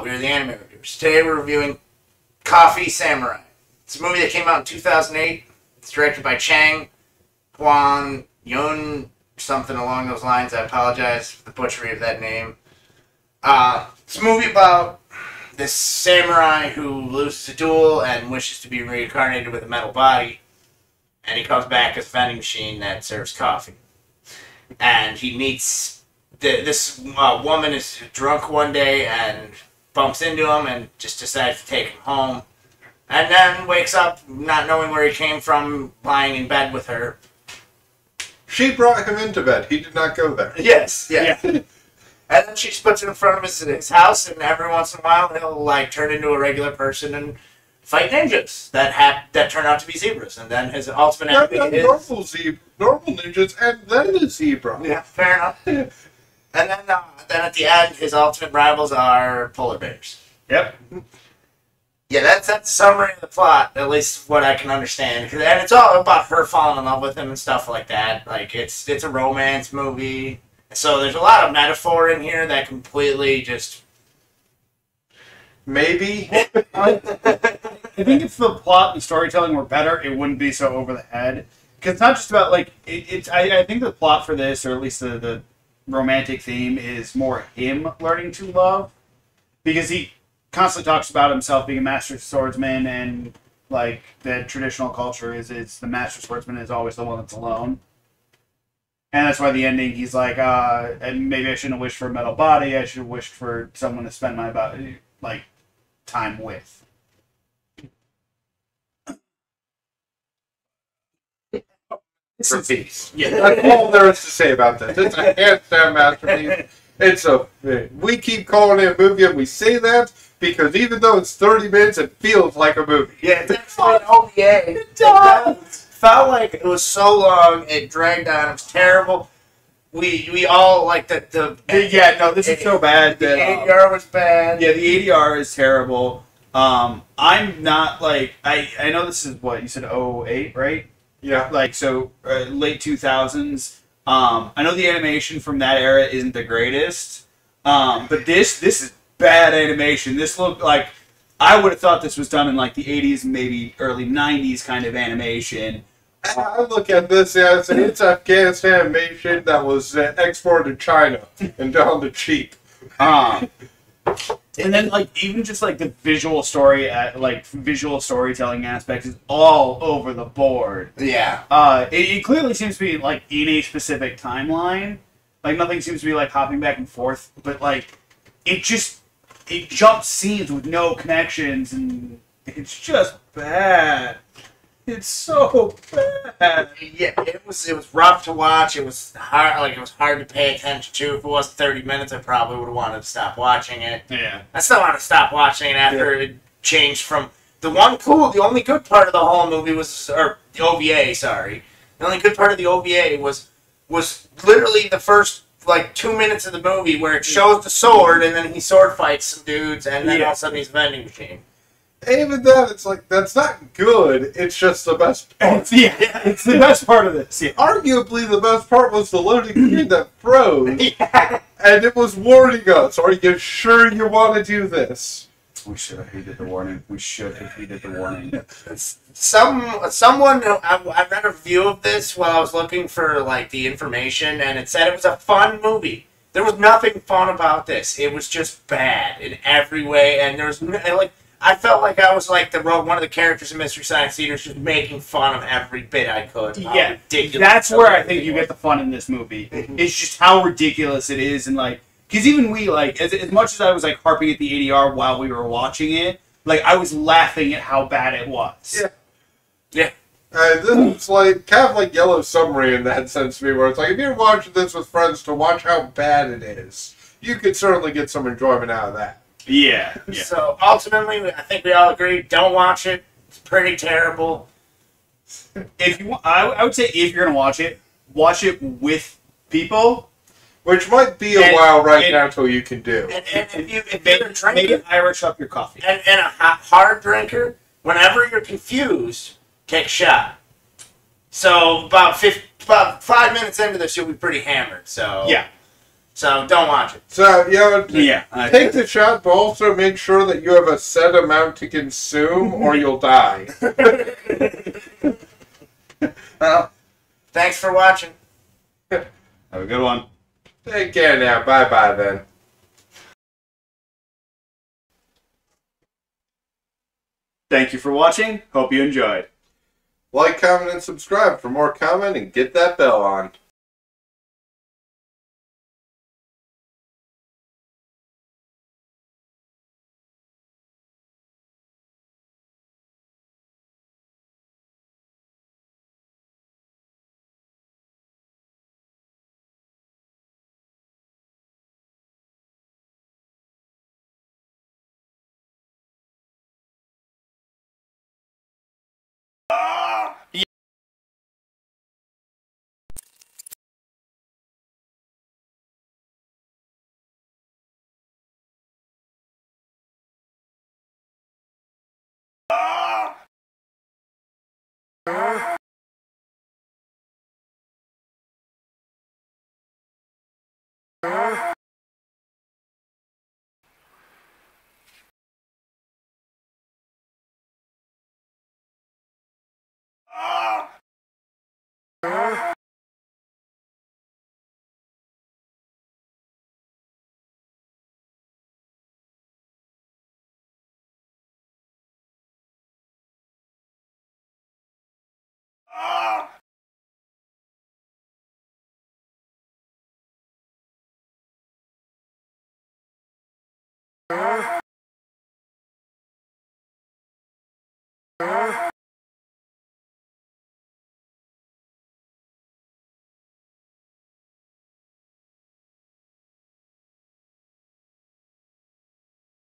We're the anime reviewers. Today we're reviewing Coffee Samurai. It's a movie that came out in 2008. It's directed by Chang Huan Yun, something along those lines. I apologize for the butchery of that name. It's a movie about this samurai who loses a duel and wishes to be reincarnated with a metal body. And he comes back as a vending machine that serves coffee. And he meets... this woman is drunk one day and bumps into him and just decides to take him home. And then wakes up not knowing where he came from, lying in bed with her. She brought him into bed. He did not go there. Yes, yeah. And then she just puts it in front of his house, and every once in a while he'll like turn into a regular person and fight ninjas that turn out to be zebras. And then his ultimate enemy is... normal ninjas, and then a zebra. Yeah, fair enough. And then at the end, his ultimate rivals are polar bears. Yep. Yeah, that's the summary of the plot, at least what I can understand. And it's all about her falling in love with him and stuff like that. Like, it's a romance movie. So there's a lot of metaphor in here that completely just... Maybe. I think if the plot and storytelling were better, it wouldn't be so over the head. Because it's not just about, like... I think the plot for this, or at least the romantic theme, is more him learning to love, because he constantly talks about himself being a master swordsman, and like the traditional culture is the master swordsman is always the one that's alone, and that's why the ending he's like, and maybe I shouldn't have wished for a metal body, I should have wished for someone to spend my time with. Masterpiece. Yeah, that's all there is to say about this. It's a hands-down masterpiece. We keep calling it a movie, and we say that because even though it's 30 minutes, it feels like a movie. Yeah, it's actually an OvA. It does. Felt like it was so long. It dragged on. It was terrible. We all like this is so bad. The ADR was bad. Yeah, the ADR is terrible. I'm not like I know this is what you said, 08, right? Yeah. Like, so, late 2000s. I know the animation from that era isn't the greatest. But this is bad animation. This looked like... I would have thought this was done in, like, the 80s and maybe early 90s kind of animation. I look at this as it's Afghanistan animation that was exported to China and down the cheap. And then, like, even just, like, the visual story, visual storytelling aspect is all over the board. Yeah. It clearly seems to be, like, in a specific timeline. Like, nothing seems to be, like, hopping back and forth. But, like, it jumps scenes with no connections, and it's just bad. It's so bad. Yeah, it was rough to watch. It was hard to pay attention to. If it wasn't 30 minutes, I probably would have wanted to stop watching it. Yeah. I still want to stop watching it after it changed from the only good part of the whole movie was, or the OVA, sorry. The only good part of the OVA was literally the first 2 minutes of the movie where it shows the sword and then he sword fights some dudes and then all of a sudden he's a vending machine. Even that, it's like, that's not good. It's just the best part. It's the best part of this. Yeah. Arguably, the best part was the loading screen that froze. Yeah. And it was warning us. Are you sure you want to do this? We should have heeded the warning. We should have heeded the warning. I read a review of this while I was looking for, the information, and it said it was a fun movie. There was nothing fun about this. It was just bad in every way, and there was, I felt like I was one of the characters in Mystery Science Theater, just making fun of every bit I could. Yeah, that's where I think you get the fun in this movie. It's just how ridiculous it is, and because even we as much as I was harping at the ADR while we were watching it, I was laughing at how bad it was. Yeah. This is kind of Yellow Submarine in that sense to me, where it's if you're watching this with friends to watch how bad it is, you could certainly get some enjoyment out of that. Yeah. So ultimately, I think we all agree. Don't watch it. It's pretty terrible. If you, I would say if you're gonna watch it with people, which might be a while now until you can do. And if you're a drinker, maybe Irish up your coffee. And a hard drinker, whenever you're confused, take a shot. So about 5 minutes into this, you'll be pretty hammered. So yeah. So don't watch it. So, you know, Yeah. take the shot, but also make sure that you have a set amount to consume or you'll die. Well, Thanks for watching. have a good one. Take care now. Bye-bye then. Thank you for watching. Hope you enjoyed. Like, comment, and subscribe for more comment and get that bell on.